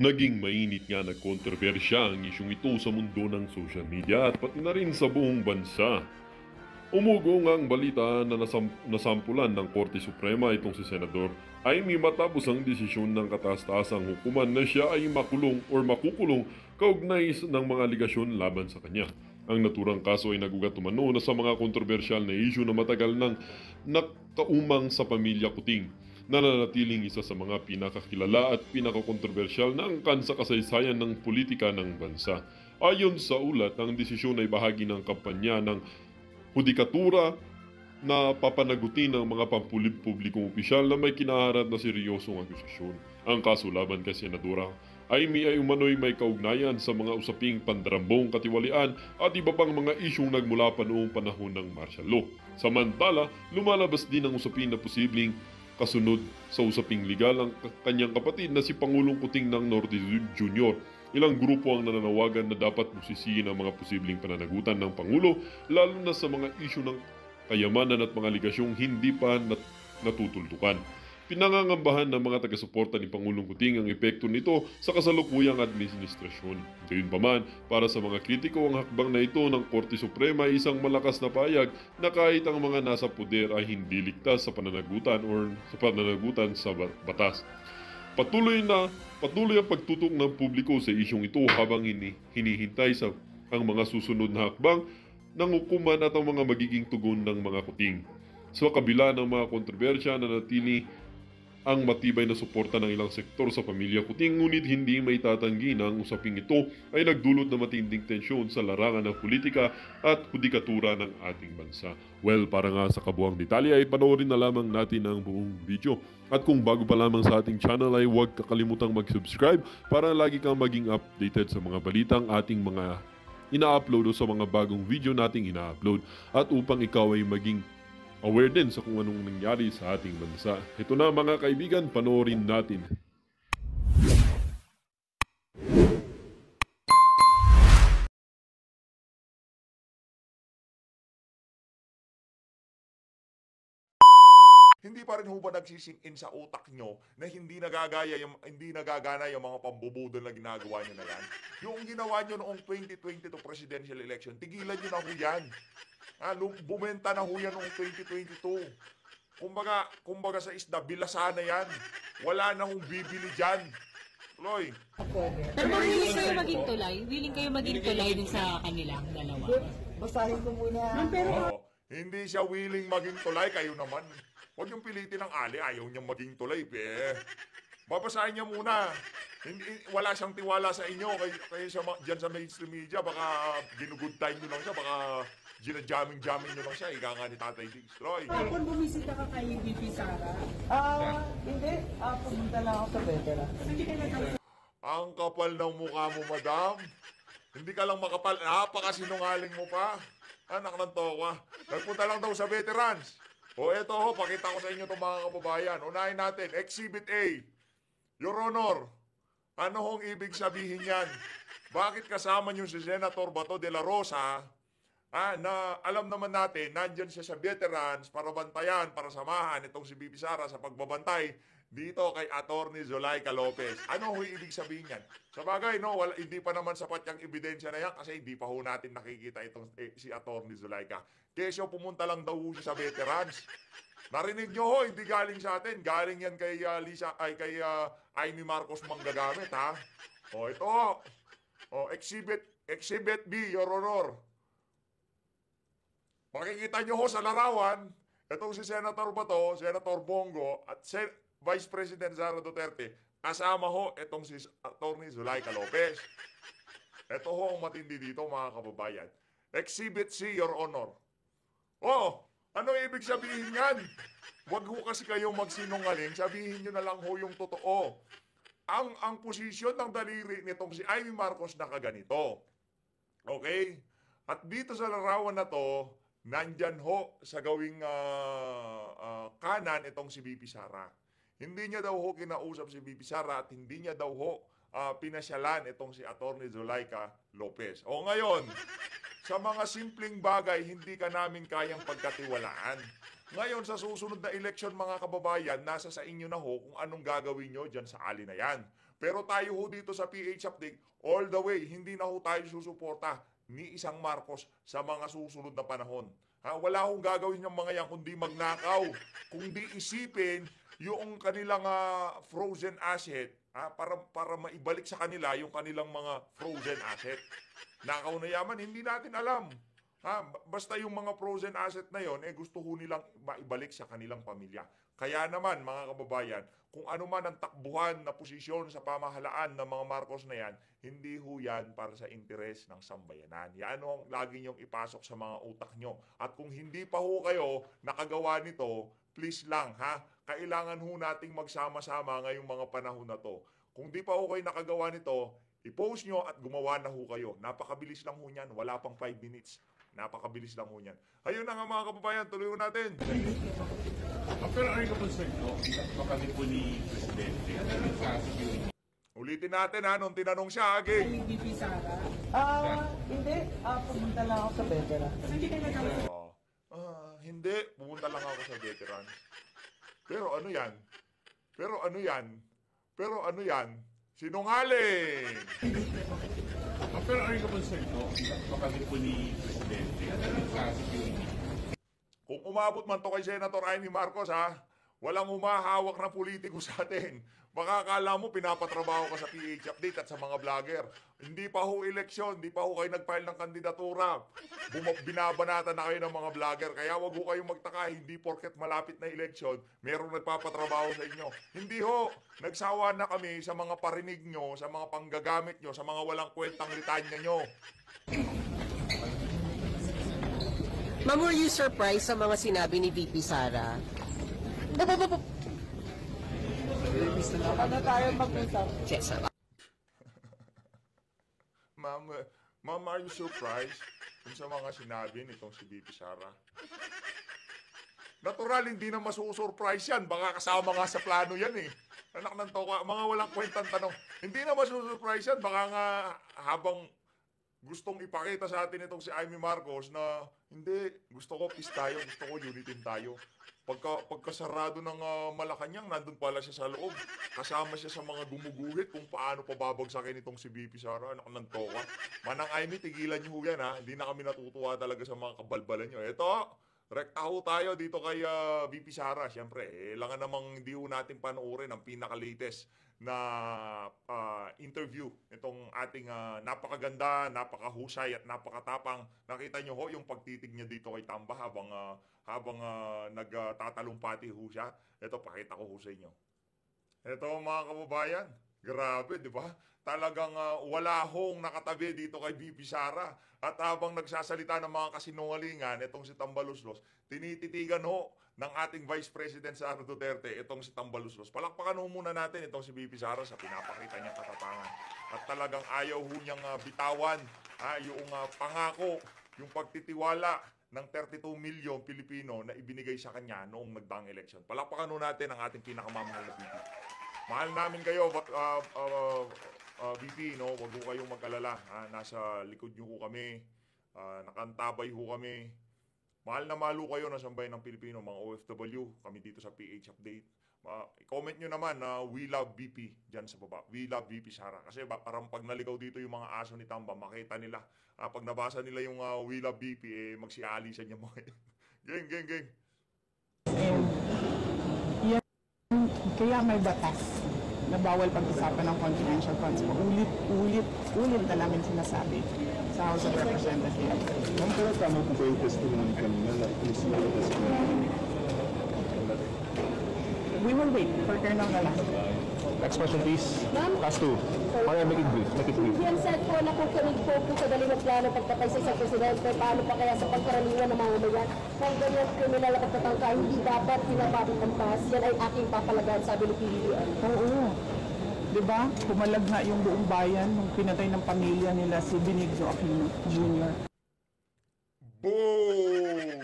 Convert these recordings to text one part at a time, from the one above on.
Naging mainit nga na kontrobersya ang isyong ito sa mundo ng social media at pati na rin sa buong bansa. Umugong ang balita na nasampulan ng Korte Suprema itong si Senador Amy matapos ang desisyon ng kataas-taasang hukuman na siya ay makulong or makukulong kaugnay ng mga aligasyon laban sa kanya. Ang naturang kaso ay nagugat umano na sa mga kontrobersyal na issue na matagal nang nakaumang sa pamilya Kuting, nananatiling isa sa mga pinakakilala at pinakakontrobersyal na angkan sa kasaysayan ng politika ng bansa. Ayon sa ulat, ang desisyon ay bahagi ng kampanya ng hudikatura na papanagutin ng mga pampublikong opisyal na may kinaharap na seryosong akusasyon. Ang kaso laban kay Senadora Amy ay umano'y may kaugnayan sa mga usaping pandarambong katiwalian at iba pang mga isyong nagmula pa noong panahon ng martial law. Samantala, lumalabas din ang usapin na posibleng kasunod sa usaping legal ang kanyang kapatid na si Pangulong Kuting ng Norte Jr. Ilang grupo ang nananawagan na dapat busisiin ang mga posibleng pananagutan ng Pangulo, lalo na sa mga isyu ng kayamanan at mga ligasyong hindi pa natutultukan. Pinangangambahan ng mga taga-suporta ni Pangulong Kuting ang epekto nito sa kasalukuyang administrasyon. Gayunpaman, para sa mga kritiko, ang hakbang na ito ng Korte Suprema ay isang malakas na payag na kahit ang mga nasa poder ay hindi ligtas sa pananagutan sa batas. Patuloy ang pagtutok ng publiko sa isyong ito habang hinihintay ang mga susunod na hakbang ng hukuman at ang mga magiging tugon ng mga Kuting. Sa kabila ng mga kontrobersya na natili ang matibay na suporta ng ilang sektor sa pamilya Kuting, ngunit hindi may tatanggi na ang usaping ito ay nagdulot na matinding tensyon sa larangan ng politika at hudikatura ng ating bansa. Well, para nga sa kabuang detalye ay panoorin na lamang natin ang buong video. At kung bago pa lamang sa ating channel ay huwag kakalimutang mag-subscribe para lagi kang maging updated sa mga balitang ating mga ina-upload o sa mga bagong video nating ina-upload, at upang ikaw ay maging aware din sa kung anong nangyari sa ating bansa. Ito na mga kaibigan, panoorin natin. Hindi pa rin ho ba nagsisink in sa utak nyo na hindi nagagana yung mga pambubudol na ginagawa nyo na yan? Yung ginawa nyo noong 2022 presidential election, tigilan nyo na ho yan. Bumenta na ho yan noong 2022. Kumbaga sa isda, bilasa na yan. Wala na hong bibili dyan. Tuloy. Pero willing kayo maging tulay? Willing kayo maging tulay dun sa kanilang dalawa? Basahin ko muna. Hindi siya willing maging tulay, kayo naman. Huwag yung pilitin ng ali, ayaw niyang maging tulay, babasahin niya muna. Wala siyang tiwala sa inyo, kayo siya dyan sa mainstream media, baka ginugud time nyo lang siya, baka ginajamming nyo lang siya, ika nga ni Tatay Diggs. Troy. Kung bumisita ka kay VP Sara? Hindi. Pumunta lang ako sa veteran. Ang kapal ng mukha mo, madam. Hindi ka lang makapal, napakasinungaling mo pa. Anak ng toka. Nagpunta lang daw sa veterans. O eto ho, pakita ko sa inyo itong mga kababayan. Unahin natin, Exhibit A. Your Honor, ano hong ibig sabihin yan? Bakit kasama niyo si Senator Bato de la Rosa, na alam naman natin, nandyan siya sa veterans para bantayan, para samahan itong si Bibi Sara sa pagbabantay dito kay Attorney Zulaika Lopez. Ano ho ibig sabihin yan? Sa bagay, no, hindi pa naman sapat yung ebidensya na yan kasi hindi pa ho natin nakikita itong si Attorney Zulaika. Kesyo pumunta lang daw ho siya sa veterans. Narinig nyo ho, hindi galing sa atin. Galing yan kay kay Amy Marcos manggagamit, ha? O ito ho. O Exhibit B, Your Honor. Makikita nyo ho sa larawan, itong si Senator Bato, Senator Bongo, at Vice President Sara Duterte, kasama ho itong si Attorney Zulaika Lopez. Ito ho ang matindi dito, mga kababayan. Exhibit C, Your Honor. Oh, ano ibig sabihin yan? Huwag ho kasi kayong magsinungaling, sabihin nyo na lang ho yung totoo. Ang posisyon ng daliri nitong si Amy Marcos nakaganito. Okay? At dito sa larawan na to, nandyan ho sa gawing kanan itong si Bibi Sara. Hindi niya daw ho kinausap si Bibi Sara at hindi niya daw ho pinasyalan itong si Attorney Zulaika Lopez. O ngayon, sa mga simpleng bagay, hindi ka namin kayang pagkatiwalaan. Ngayon, sa susunod na eleksyon mga kababayan, nasa sa inyo na ho kung anong gagawin nyo dyan sa ali na yan. Pero tayo ho dito sa PH Update, all the way, hindi na ho tayo susuporta ni isang Marcos sa mga susunod na panahon. Wala akong gagawin ng mga yan kundi magnakaw, kundi isipin yung kanilang frozen asset para maibalik sa kanila yung kanilang mga frozen asset. Nakaw na yaman, hindi natin alam. Basta yung mga frozen asset na yon, gusto ho nilang maibalik sa kanilang pamilya. Kaya naman, mga kababayan, kung ano man ang takbuhan na posisyon sa pamahalaan ng mga Marcos na yan, hindi ho yan para sa interes ng sambayanan. Yan ang lagi niyong ipasok sa mga utak nyo. At kung hindi pa ho kayo nakagawa nito, please lang, kailangan ho nating magsama-sama ngayong mga panahon na to. Kung di pa ho kayo nakagawa nito, i-post nyo at gumawa na ho kayo. Napakabilis lang ho yan, wala pang 5 minutes. Napakabilis lang ho yan. Ayun na nga mga kababayan, tuloy ho natin. Pero ano yung konsepto? Makami po ni Presidente sa security. Ulitin natin nung tinanong siya, Kay Agi. VP Sara. Hindi. Pumunta lang ako sa veteran. Hindi kayo nagkakaroon. Hindi, pumunta lang ako sa veteran. Pero ano yan? Sinungaling! Pero ano yung konsepto? Makami po ni Presidente sa security. Kung umabot man to kay Senator Amy Marcos, walang humahawak na politiko sa atin. Baka akala mo pinapatrabaho ka sa PH Update at sa mga vlogger. Hindi pa ho eleksyon, hindi pa ho kayo nag-file ng kandidatura. Binabanata na kayo ng mga vlogger. Kaya wag ho kayong magtaka, hindi porket malapit na eleksyon, merong nagpapatrabaho sa inyo. Hindi ho, nagsawa na kami sa mga parinig nyo, sa mga panggagamit nyo, sa mga walang kwentang litanya nyo. Ma'am, were you surprised sa mga sinabi ni VP Sara? Ano tayo mag-usap? Yes, Ma'am, are you surprised kung sa mga sinabi nitong si VP Sara? Natural, hindi na masusurprise yan. Baka kasama nga sa plano yan eh. Anak ng toka, mga walang kwentang tanong. Hindi na masusurprise yan. Baka nga habang gustong ipakita sa atin itong si Amy Marcos na hindi, gusto ko peace tayo, gusto ko unity tayo. Pagkasarado ng Malacanang, nandun pala siya sa loob. Kasama siya sa mga gumuguhit kung paano pababagsakin itong si VP Sara. Anak ng toka. Manang Amy, tigilan niyo yan Hindi na kami natutuwa talaga sa mga kabalbalan niyo. Ito, rekta ho tayo dito kay VP Sara. Siyempre, langan namang hindi ho natin panoorin ang pinaka-latest na interview itong ating napakaganda, napakahusay at napakatapang. Nakita nyo ho yung pagtitig niya dito kay Tamba habang nagtatalumpati ho siya. Ito, pakita ko ho sa inyo. Ito mga kababayan, grabe, di ba? Talagang wala hong nakatabi dito kay VP Sara. At habang nagsasalita ng mga kasinungalingan, itong si Tambaluslos, tinititigan ho ng ating Vice President Sara Duterte, itong si Tambaluslos. Palakpakan ho muna natin itong si VP Sara sa pinapakita niyang katapangan. At talagang ayaw ho niyang bitawan yung pangako, yung pagtitiwala ng 32 milyon Pilipino na ibinigay sa kanya noong nagdaang eleksyon. Palakpakan ho natin ang ating pinakamamahal na VP. Mahal namin kayo, VP, no? Wag ho kayong mag-alala. Nasa likod niyo ho kami. Nakantabay ho kami. Mahal na mahal ho kayo na sambayan ng Pilipino, mga OFW. Kami dito sa PH Update. I-comment nyo naman na we love VP dyan sa baba. We love VP Sara. Kasi parang pag naligaw dito yung mga aso ni Tamba, makita nila. Pag nabasa nila yung we love VP, magsialisan niya mga yun. Geng. Kaya may batas na bawal pag-usapan ng confidential funds mo. Ulit na namin sinasabi sa House of Representatives. Ma'am, pero tama po ba yung testimony kanina na inisipin na sa We will wait for Colonel Galas. Next question, please. Last two. Or make it brief. Make it brief. Yan said po na kung kinig po sa dali ng plano pagpatay sa isang presidente, paano pa kaya sa pagkaraniwan ng mga umayan? Kung ganyan kriminal at pagtatangka, hindi dapat pinapatid ang pass. Yan ay aking papalagaan, sabi ni PBBM. Oo. Diba? Pumalag na yung buong bayan nung pinatay ng pamilya nila si Benigno Aquino Jr. Boom!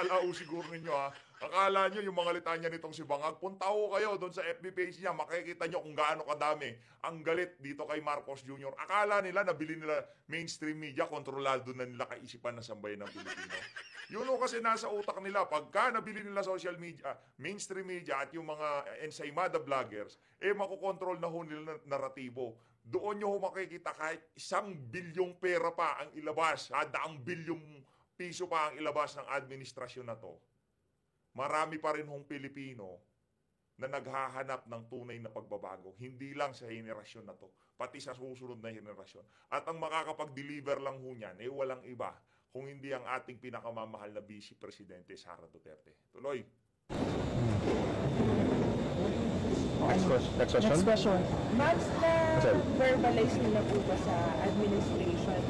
akala o siguro ninyo akala nyo yung mga litanya nitong si Bangag, punta ho kayo doon sa FB page niya, makikita nyo kung gaano kadami ang galit dito kay Marcos Jr. Akala nila, nabili nila mainstream media, kontrolado na nila kaisipan ng sambayan ng Pilipino. Yun ho kasi nasa utak nila, pagka nabili nila social media, mainstream media at yung mga ensaymada vloggers, makokontrol na ho nila naratibo. Doon nyo ho makikita kahit 1 bilyong pera pa ang ilabas, 100 bilyong piso pa ang ilabas ng administrasyon na to. Marami pa rin hong Pilipino na naghahanap ng tunay na pagbabago. Hindi lang sa henerasyon na to, pati sa susunod na henerasyon. At ang makakapag-deliver lang ho niyan, walang iba kung hindi ang ating pinakamamahal na Vice Presidente, Sara Duterte. Tuloy. Next question. Next question. Mas na-verbalize nila po ba sa administration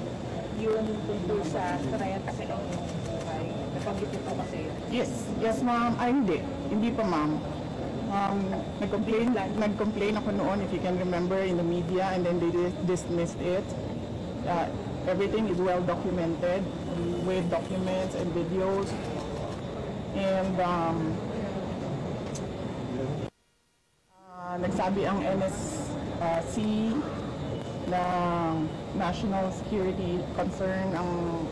yung tungkol sa karayat kasi ng buhay? Nabanggit po kasi. Yes ma'am. Ay hindi. Hindi pa ma'am. Nag-complain ako noon, if you can remember, in the media, and then they dismissed it. Everything is well documented with documents and videos. And nagsabi ang NSC na national security concern ang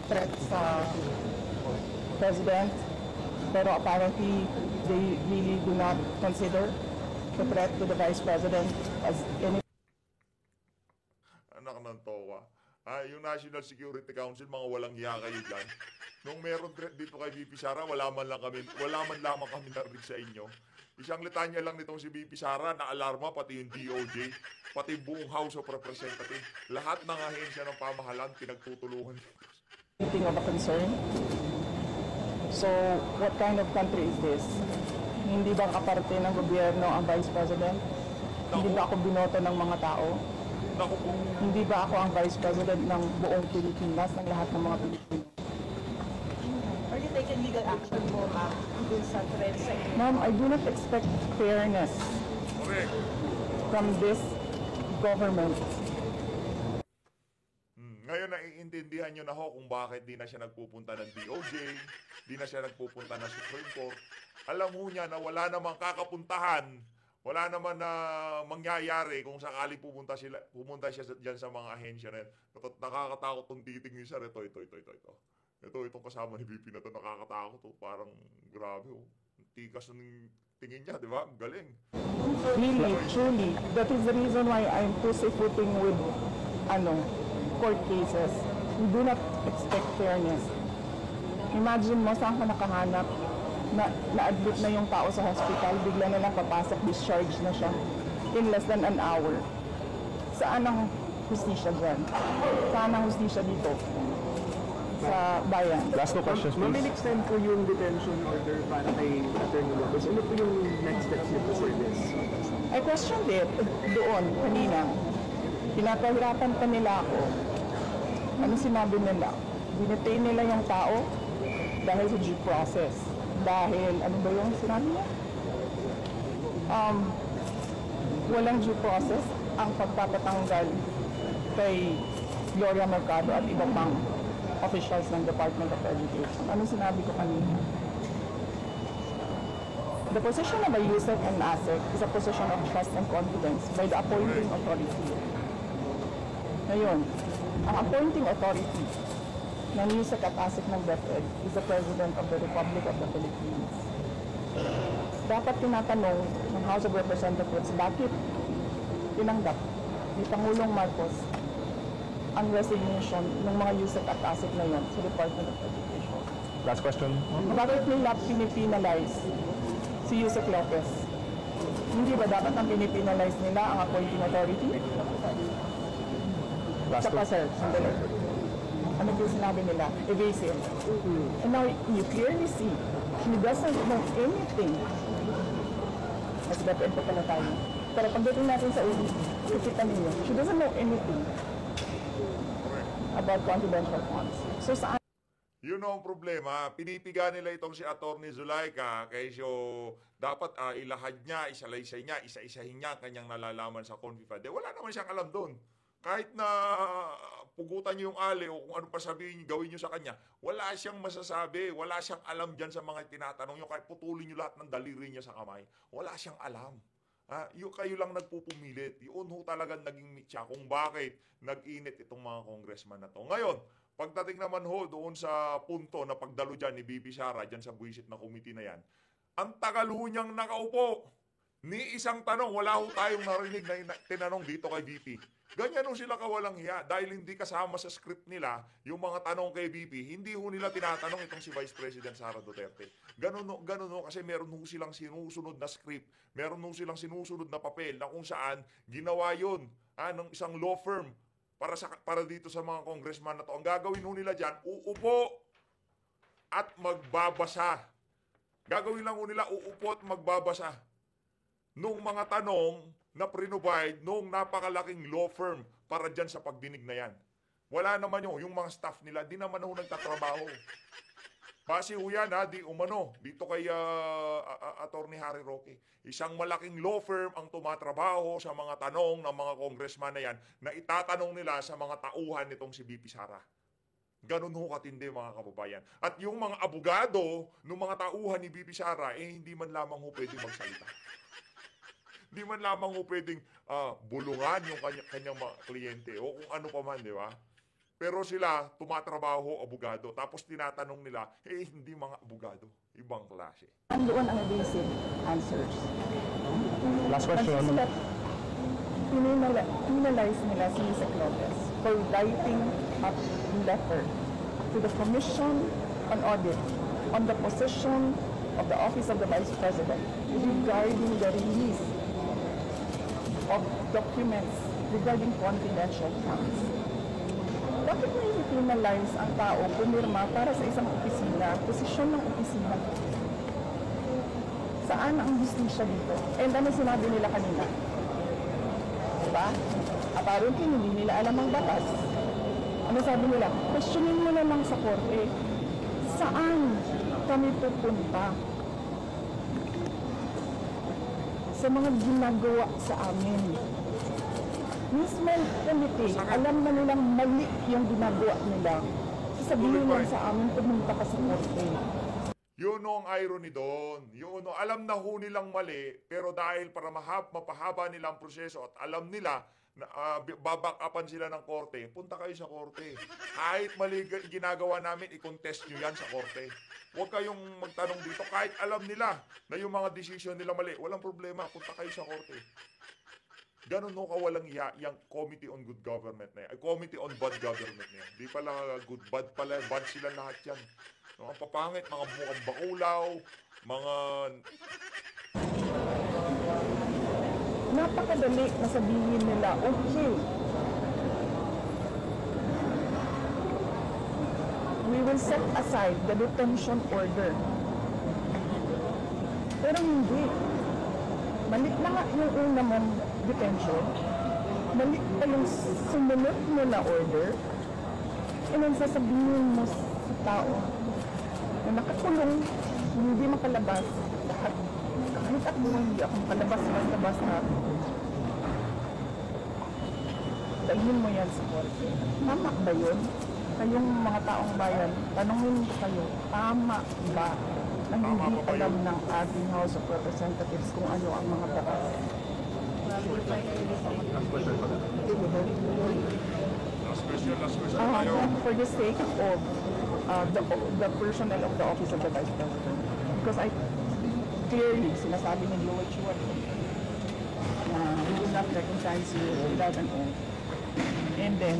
threat sa president, pero apparently they really do not consider the threat to the vice president as any. Anak ng towa. Yung National Security Council, mga walang hiya kayo dyan. Nung meron threat dito kay VP Sara, wala man lamang kami narinig sa inyo. Isang litanya lang nitong si VP Sara na alarma, pati yung DOJ, pati buong House of Representatives. Lahat ng ahensya ng pamahalaan pinagtutulungan dito. Anything of a concern? So, what kind of country is this? Hindi ba kaparte ng gobyerno ang Vice President? Hindi ba ako binoto ng mga tao? Hindi ba ako ang Vice President ng buong Pilipinas, ng lahat ng mga Pilipino? Are you taking legal action po, ma'am, dun sa threat sa inyo? Ma'am, I do not expect fairness from this government. Ngayon, naiintindihan nyo na ho kung bakit di na siya nagpupunta ng DOJ, di na siya nagpupunta ng Supreme Court. Alam mo niya na wala namang kakapuntahan, wala naman na mangyayari kung sakali pumunta siya dyan sa mga ahensya na yan. Nakakatakot itong titing ni Sir. Ito. Itong kasama ni VP na ito, nakakatakot. Parang grabe. Tikas ng tingin niya, di ba? Galing. Really, truly, that is the reason why I'm pussyfooting with, court cases. We do not expect fairness. Imagine mo, saan ka nakahanap na-admit na yung tao sa hospital, bigla na lang papasok, discharge na siya in less than an hour. Saan ang hustisya dyan? Saan ang hustisya dito? Sa bayan. Last two questions, please. Mami-extend po yung detention order para kay Attorney Lopez. Ano po yung next steps nito for this? I questioned it doon, kanina. Pinapahirapan pa nila ako. Ano sinabi nila? Dinetain nila yung tao dahil sa due process. Dahil, ano ba yung sinabi niya? Walang due process ang pagpapatanggal kay Gloria Mercado at iba pang officials ng Department of Education. Ano sinabi ko kanina? The position of a USEC and ASEC is a position of trust and confidence by the appointing authority. Ngayon, ang appointing authority ng USEC at ASEC ng DepEd is the President of the Republic of the Philippines. Dapat tinatanong ng House of Representatives bakit tinanggap ni Pangulong Marcos ang resignation ng mga USEC at ASEC na yan sa Department of Education. Last question. Bakit nila pinipinalize si Yusek Lopez? Hindi ba dapat ang pinipinalize nila ang appointing authority? Saka sir, sandali. Ano po sinabi nila? Evasive. And now, you clearly see, she doesn't know anything. Mas dapat pa pala tayo. Pero pagdating natin sa ulit, kikita ninyo, she doesn't know anything about confidential funds. So saan? Yun ang problema. Pinipiga nila itong si Atty. Zulaika kaysa dapat ilahad niya, isalaysay niya, isa-isahin niya kanyang nalalaman sa Confifad. Wala naman siyang alam doon. Kahit na pugutan niyo yung ali o kung ano pa sabihin niyo, gawin niyo sa kanya, wala siyang masasabi, wala siyang alam dyan sa mga tinatanong niyo, kahit putulin niyo lahat ng daliri niya sa kamay, wala siyang alam. Kayo lang nagpupumilit. Yun ho talagang naging mitya kung bakit nag-init itong mga congressman na to. Ngayon, pagdating naman ho doon sa punto na pagdalo dyan ni Bibi Sara, dyan sa buwisit na committee na yan, ang tagal ho niyang nakaupo. Ni isang tanong, wala ho tayong narinig na tinanong dito kay VP. Ganyan ho sila kawalang hiya dahil hindi kasama sa script nila yung mga tanong kay VP. Hindi ho nila tinatanong itong si Vice President Sara Duterte. Ganun ho kasi meron ho silang sinusunod na script. Meron ho silang sinusunod na papel na kung saan ginawa yun ng isang law firm para dito sa mga congressman na to. Ang gagawin ho nila dyan, uupo at magbabasa. Gagawin lang ho nila, uupo at magbabasa nung mga tanong na pre-provide nung napakalaking law firm para dyan sa pagdinig na yan. Wala naman yung mga staff nila, di naman ho nagtatrabaho. Base ho yan di umano, dito kay Attorney Harry Roque. Isang malaking law firm ang tumatrabaho sa mga tanong ng mga congressman na yan na itatanong nila sa mga tauhan nitong si VP Sara. Ganun ho katindi mga kababayan. At yung mga abogado ng mga tauhan ni VP Sara, hindi man lamang ho pwedeng magsalita. Di man lamang ho pwedeng bulungan yung kanyang mga kliyente o kung ano pa man, di ba? Pero sila, tumatrabaho, abogado. Tapos tinatanong nila, hindi mga abogado. Ibang klase. Doon ang basic answers. Last question. Penalize nila si Mr. Lopez for writing a letter to the Commission on Audit on the position of the Office of the Vice President regarding the release of documents regarding confidential funds. Bakit mo i-penalize ang tao pumirma para sa isang opisina, posisyon ng opisina? Saan ang justisya dito? And ano sinabi nila kanina? Diba? Apparently, hindi nila alam ang batas. Ano sabi nila? Questionin mo na lang sa korte. Saan kami pupunta? Sa mga ginagawa sa amin. Mismo committee, alam na nilang mali yung ginagawa nila. Sasabihin lang sa amin, pumunta ka sa korte. Yun ang irony doon. Yun alam na ho nilang mali, pero dahil para mapahaba nila ang proseso at alam nila na babakapan sila ng korte, punta kayo sa korte. Kahit mali ginagawa namin, i-contest nyo yan sa korte. Huwag kayong magtanong dito. Kahit alam nila na yung mga decision nila mali, walang problema, punta kayo sa korte. Ganun ho kawalang iya, yung Committee on Good Government na yan. Committee on Bad Government na yan. Di pala good, bad pala. Bad sila lahat yan. Mga papangit, mga mukhang bakulaw, mga... Napakadali na sabihin nila, okay, we will set aside the detention order. Pero hindi. Mali na nga yung una mong detention. Mali pa yung sumunod mo na order. And then sasabihin mo sa tao na nakakulong, hindi makalabas. Kahit ako hindi ako makalabas, basta dalhin mo yan sa korte. Tama ba yun? Kayong mga taong bayan, tanongin ko kayo, tama ba na hindi alam ng ating House of Representatives kung ano ang mga batas? Last question tayo. For the sake of the personnel of the Office of the Vice President. Because I clearly, sinasabi ni DOH na we will not recognize you without an oath. And then,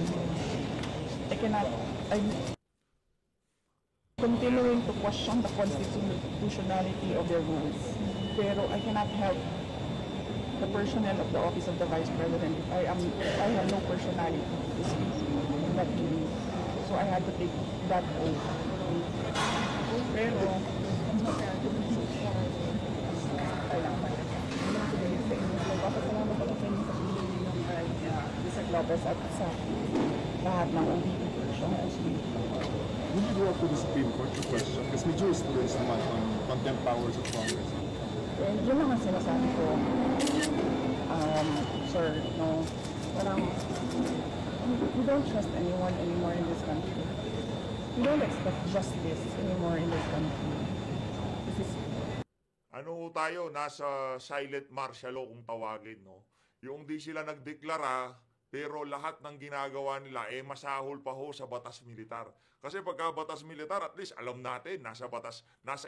I'm continuing to question the constitutionality of their rules. Pero I cannot help the personnel of the Office of the Vice President if I have no personality to speak in that meeting. So I had to take that oath. Pero, papasalamat ako sa inyo sa pinili ng Mr. Lopez at sa lahat ng OVP personnel. Will you go up to the Supreme Court to question? Because may jurisprudence naman on contempt powers of Congress. Yun lang ang sinasabi ko. Sir, no, parang We don't trust anyone anymore in this country. We don't expect justice anymore in this country. This is Ano tayo, nasa silent martial law kung tawagin, no? Yung di sila nagdeklara, pero lahat ng ginagawa nila, masahol pa ho sa batas militar. Kasi pagka batas militar, at least alam natin, nasa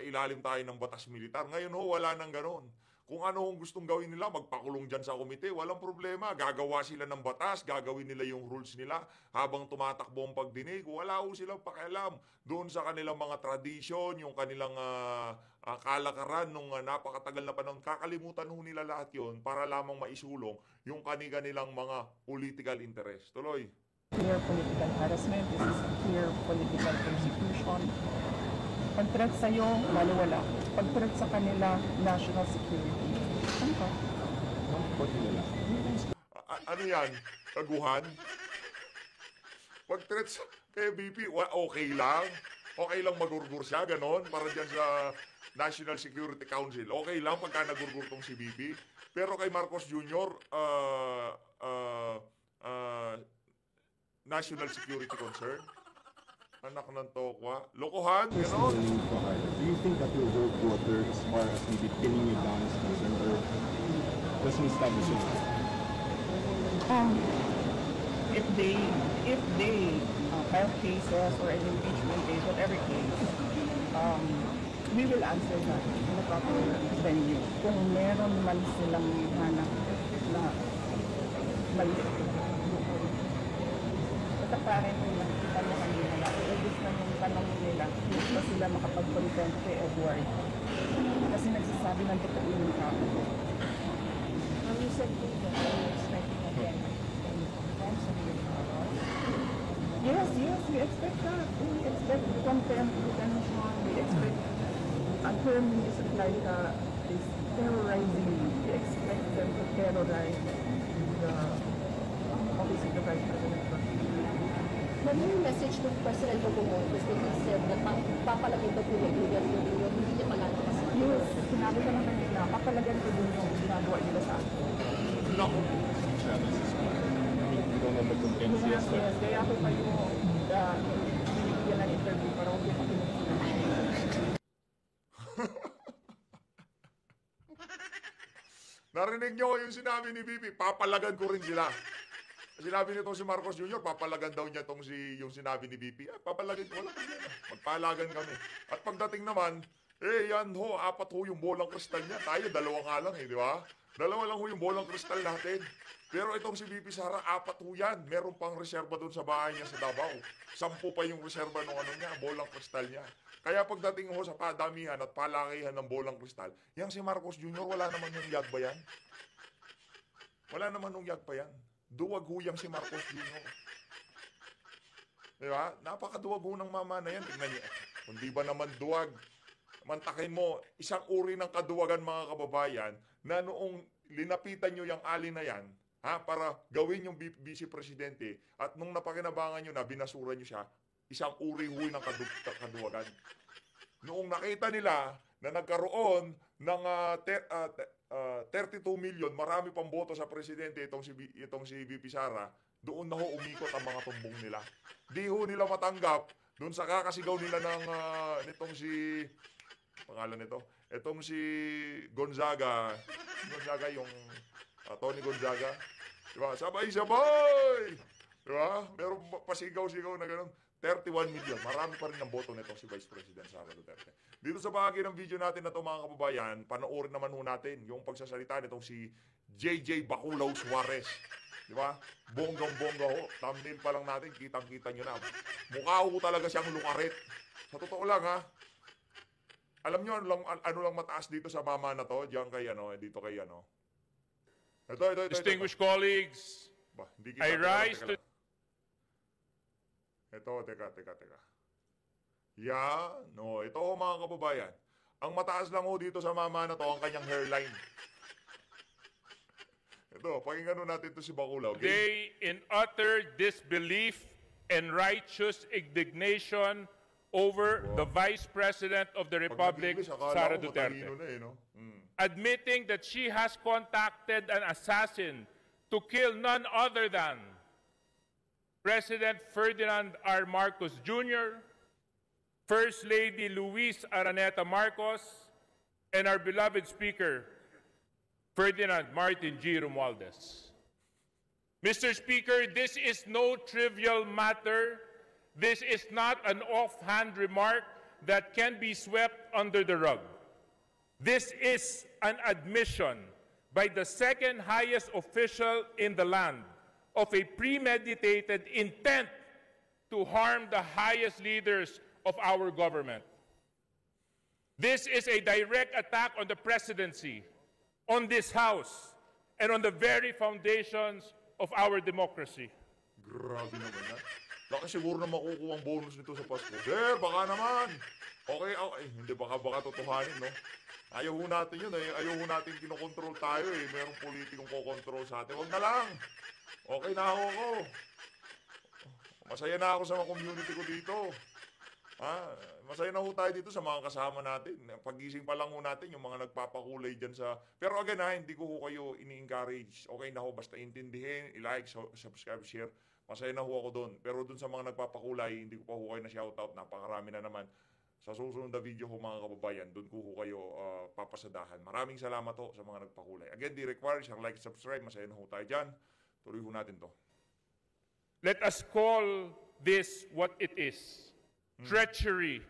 ilalim tayo ng batas militar. Ngayon ho, wala nang ganon. Kung ano ang gustong gawin nila, magpakulong dyan sa komite, walang problema. Gagawa sila ng batas, gagawin nila yung rules nila. Habang tumatakbo ang pagdinig, wala ho silang pakialam. Doon sa kanilang mga tradisyon, yung kanilang kalakaran nung napakatagal na panahon. Kakalimutan ho nila lahat yon para lamang maisulong yung kanilang mga political interest. Tuloy. clear political harassment, this is clear political persecution. Pag-threat sa'yo, baliwala. Pag-threat sa kanila, national security. Ano ka? Ano yan? Kaguhan? Pag-threat sa PBB, okay lang. Okay lang magurgur siya, ganon. Para dyan sa National Security Council. Okay lang pagka nagurgur tong si BP. Pero kay Marcos Jr., national security concern. Anak ng tokwa. Lokohan, gano'n. Do you think that will hold water as far as maybe pinning you down as concerned, or doesn't establish it? If they file cases or an impeachment case, whatever case, we will answer that in a proper venue. Kung meron man silang hanap na mali. Basta parang nakita mo kanina na ubus na yung tanong nila, hindi ba sila makapag-content kay Edward? Kasi nagsasabi ng totoo yung tao. You said expecting again. Yes, we expect that. We expect contempt, detention. We expect a term in this like is terrorizing. We expect them to terrorize the office of the Vice President. Ma'am, yung message ng President Marcos that he said na papalagay daw po yung hindi niya malalakas. Yes, sinabi ko ng kanina, papalagyan ko din yung ginagawa nila sa akin. Naku. Yes, kaya ako kayo binibigyan ng interview para huwag yung makinig. Narinig nyo yung sinabi ni BP, papalagan ko rin sila. Sinabi nitong si Marcos Jr., papalagan daw niya yung sinabi ni BP. Papalagan ko, wala problema. Magpalagan kami. At pagdating naman, yan ho, 4 ho yung bolang kristal niya. Tayo, 2 nga lang di ba? 2 lang ho yung bolang kristal natin. Pero itong si BP Sara, 4 ho yan. Meron pang reserba doon sa bahay niya sa Davao. 10 pa yung reserba ng bolang kristal niya. Kaya pagdating ho sa padamihan at palakihan ng bolang kristal, yang si Marcos Jr., wala naman yung yag ba yan? Wala naman yung yag pa yan. Duwag ho yang si Marcos Jr. Diba? Napakaduwag ho ng mama na yan. Tignan niyo. Kung di ba naman duwag, mantakin mo, isang uri ng kaduwagan mga kababayan na noong linapitan nyo yung alin na yan, para gawin yung vice presidente, at nung napakinabangan nyo na, binasura nyo siya, isang uri ho ng kaduwagan. Noong nakita nila na nagkaroon ng 32 million, marami pang boto sa presidente itong si VP Sara, doon na ho umikot ang mga tumbong nila. Di ho nila matanggap doon sa kakasigaw nila ng nitong si pangalan nito, itong si Gonzaga yung Tony Gonzaga, diba? Sabay-sabay! Diba? Meron pasigaw-sigaw na gano'n. 31 million. Marami pa rin ang boto nito si Vice President Sara Duterte. Dito sa bahagi ng video natin na ito mga kababayan, panoorin naman ho natin yung pagsasalita nitong si JJ Baculaw Suarez. Di ba? Bonggang-bongga ho. Thumbnail pa lang natin, kitang-kita nyo na. Mukha ho talaga siyang lukarit. Sa totoo lang ha. Alam nyo ano lang mataas dito sa mama na to? Diyan kay dito kay Ito. Distinguished colleagues, Ba, hindi I rise to... Ito, teka. Yan. No, ito ho mga kababayan. Ang mataas lang ho dito sa mama na to, ang kanyang hairline. Ito, pakinggan ho natin ito si Baculaw. Okay? They, in utter disbelief and righteous indignation over the Vice President of the Republic, Sara Duterte, admitting that she has contacted an assassin to kill none other than President Ferdinand R. Marcos Jr., First Lady Luis Araneta Marcos, and our beloved Speaker, Ferdinand Martin G. Romualdez. Mr. Speaker, this is no trivial matter. This is not an offhand remark that can be swept under the rug. This is an admission by the second highest official in the land of a premeditated intent to harm the highest leaders of our government. This is a direct attack on the presidency, on this House, and on the very foundations of our democracy. Grabe naman yan. Baka siguro na makukuha ang bonus nito sa Pasko. Sir, baka naman. Okay, hindi baka totohanin, no? Ayaw ho natin yun, eh. Ayaw ho natin kinokontrol tayo, eh. Merong politikong kokontrol sa atin. Huwag na lang. Okay na ako. Masaya na ako sa mga community ko dito. Masaya na ho tayo dito sa mga kasama natin. Pagising pa lang ho natin, yung mga nagpapakulay dyan sa... Pero again hindi ko ho kayo ini-encourage. Okay na ho, basta intindihin, i-like, subscribe, share. Masaya na ho ako doon. Pero doon sa mga nagpapakulay, hindi ko pa ho kayo na shoutout. Napakarami na naman. Sa susunod na video ho mga kababayan, doon ko ho kayo papasadahan. Maraming salamat ho sa mga nagpakulay. Again, di require siyang like, subscribe. Masaya na ho tayo dyan. Tuloy ho natin to. Let us call this what it is. Treachery.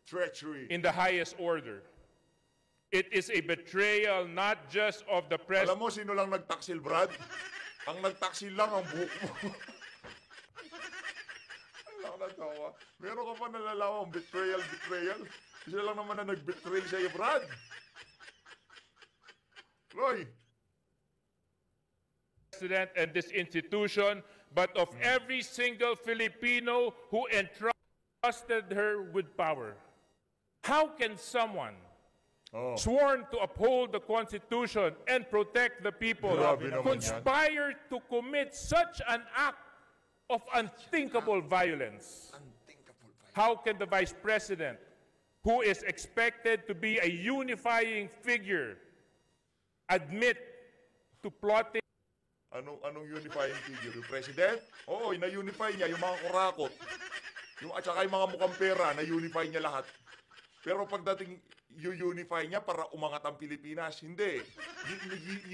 Treachery. In the highest order. It is a betrayal not just of the president. Alam mo sino lang nagtaksil, Brad? Ang nagtaksil lang ang buhok mo. Alam na tawa. Meron ka pa nalalawang betrayal. Sila lang naman na nag-betray sa'yo, Brad. Roy. President and this institution, but of every single Filipino who entrusted her with power. How can someone sworn to uphold the Constitution and protect the people conspire to commit such an act of unthinkable violence? How can the Vice President, who is expected to be a unifying figure, admit to plotting? Anong unifying figure? Yung President? Oo, na-unify niya yung mga kurakot. At saka yung mga mukhang pera, na-unify niya lahat. Pero pagdating unify niya para umangat ang Pilipinas, hindi.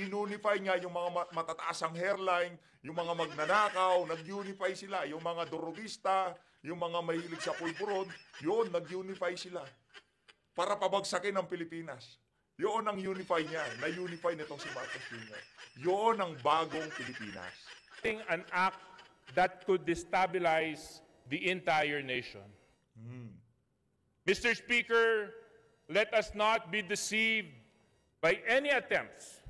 Unify niya yung mga matataasang hairline, yung mga magnanakaw, nag-unify sila. Yung mga drogista, yung mga mahilig sa pulburon, yun, nag-unify sila. Para pabagsakin ang Pilipinas. Yun ang unify niya. Na-unify nitong si Marcos Jr. Yun ang bagong Pilipinas. An act that could destabilize the entire nation. Mr. Speaker, let us not be deceived by any attempts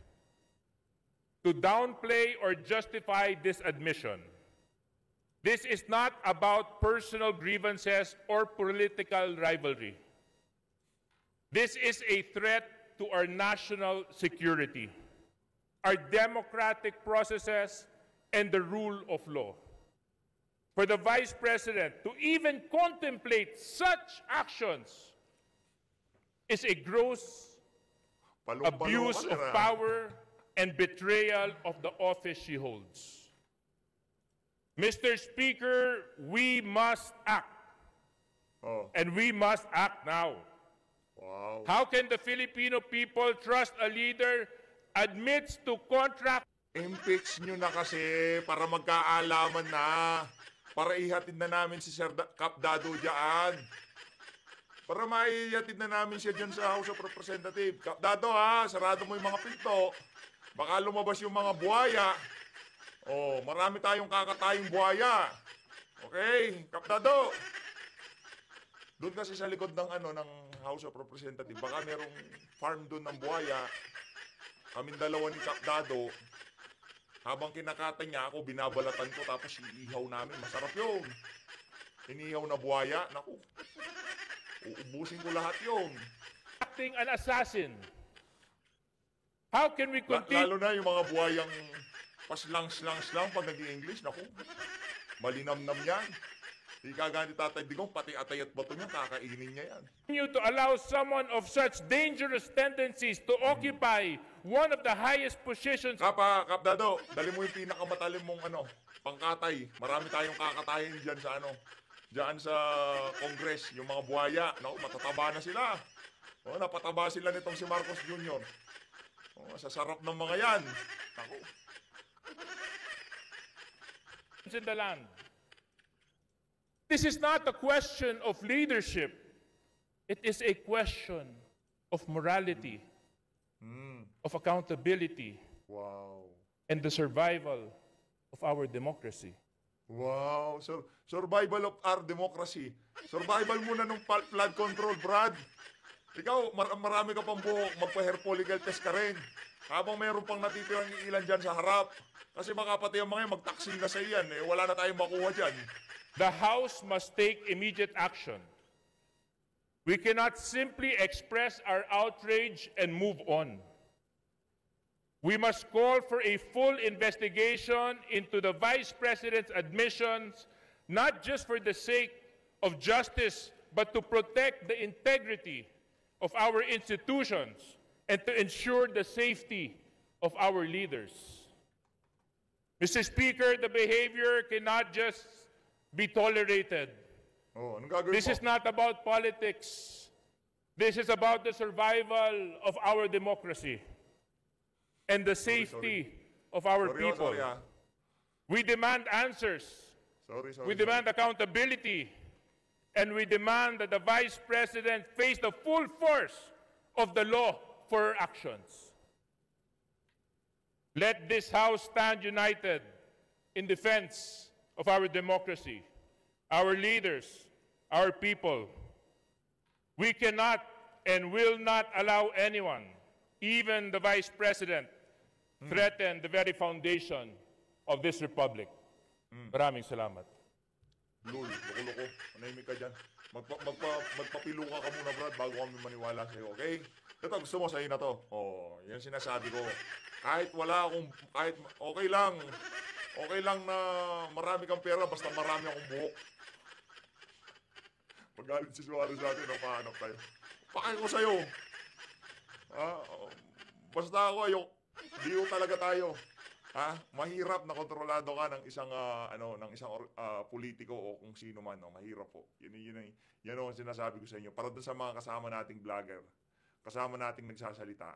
to downplay or justify this admission. This is not about personal grievances or political rivalry. This is a threat to our national security, our democratic processes, and the rule of law. For the Vice President to even contemplate such actions is a gross abuse of power and betrayal of the office she holds. Mr. Speaker, we must act. And we must act now. Wow. How can the Filipino people trust a leader admits to contract? Impeach nyo na kasi para magkaalaman na. Para ihatid na namin si Sir Cap Dado dyan. Para maihatid na namin siya dyan sa House of Representatives. Cap Dado sarado mo yung mga pinto. Baka lumabas yung mga buhaya. Marami tayong kakatayong buhaya. Okay, Cap Dado. Doon kasi sa likod ng ng House of Representatives, baka merong farm doon ng buhaya. Kaming dalawa ni Cap Dado. Habang kinakata niya ako, binabalatan ko, tapos iihaw namin. Masarap yun. Inihaw na buhaya. Naku, uubusin ko lahat yun. Acting an assassin. How can we continue? Lalo na yung mga buhayang paslang-slang pag nag-i-English. Naku, malinamnam yan. Ika nga ni Tatay Digong, pati atay at bato niya, kakainin niya yan. Continue to allow someone of such dangerous tendencies to occupy one of the highest positions. Kap Dado, dali mo yung pinakamatalim mong pangkatay. Marami tayong kakatayin dyan sa dyan sa Congress, yung mga buhaya. Naku, matataba na sila. Napataba sila nitong si Marcos Jr. Sa sarap ng mga yan. Naku. In the land. This is not a question of leadership. It is a question of morality, of accountability, and the survival of our democracy. Wow, survival of our democracy. Survival muna ng flood control, Brad. Ikaw, marami ka pang buhok, magpa-hair follicle test ka rin. Habang mayroon pang natitirang ilan dyan sa harap. Kasi mga pati ang mga magtaksil na sa iyan, wala na tayong makuha dyan. The House must take immediate action. We cannot simply express our outrage and move on. We must call for a full investigation into the Vice President's admissions, not just for the sake of justice, but to protect the integrity of our institutions and to ensure the safety of our leaders. Mr. Speaker, the behavior cannot just be tolerated. This is not about politics. This is about the survival of our democracy and the safety of our people. We demand answers. We demand accountability. And we demand that the Vice President face the full force of the law for her actions. Let this House stand united in defense of our democracy, our leaders, our people. We cannot and will not allow anyone, even the Vice President, threaten the very foundation of this republic. Maraming salamat. Lul, loko-loko. Manahimik ka dyan. Magpapiluka ka muna, Brad, bago kami maniwala sa'yo, okay? Ito, gusto mo sa'yo na to. Yan sinasabi ko. Kahit okay lang. Okay lang na marami kang pera, basta marami akong buhok. Magalit si Suarez natin, pahanap tayo. Pakay ko sa'yo. Basta ako, di ko talaga tayo. Mahirap na kontrolado ka ng isang politiko o kung sino man. Mahirap po. Yan ang sinasabi ko sa inyo. Para doon sa mga kasama nating vlogger, kasama nating nagsasalita,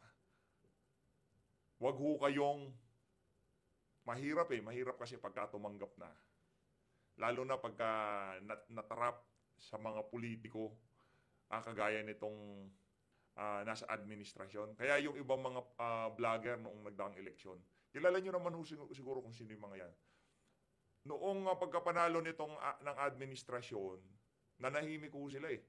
wag ho kayong mahirap kasi pagka tumanggap na. Lalo na pagka natrap sa mga politiko, kagaya nitong nasa administrasyon. Kaya yung ibang mga vlogger noong nagdaang eleksyon, kilala nyo naman siguro kung sino yung mga yan. Noong pagkapanalo nitong ng administrasyon, nanahimik ko sila eh.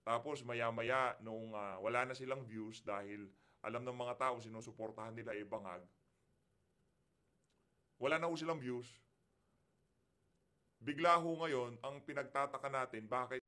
Tapos maya-maya, nung wala na silang views dahil alam ng mga tao sinusuportahan nila bangag, wala na ho silang views. Bigla ho ngayon, ang pinagtataka natin, bakit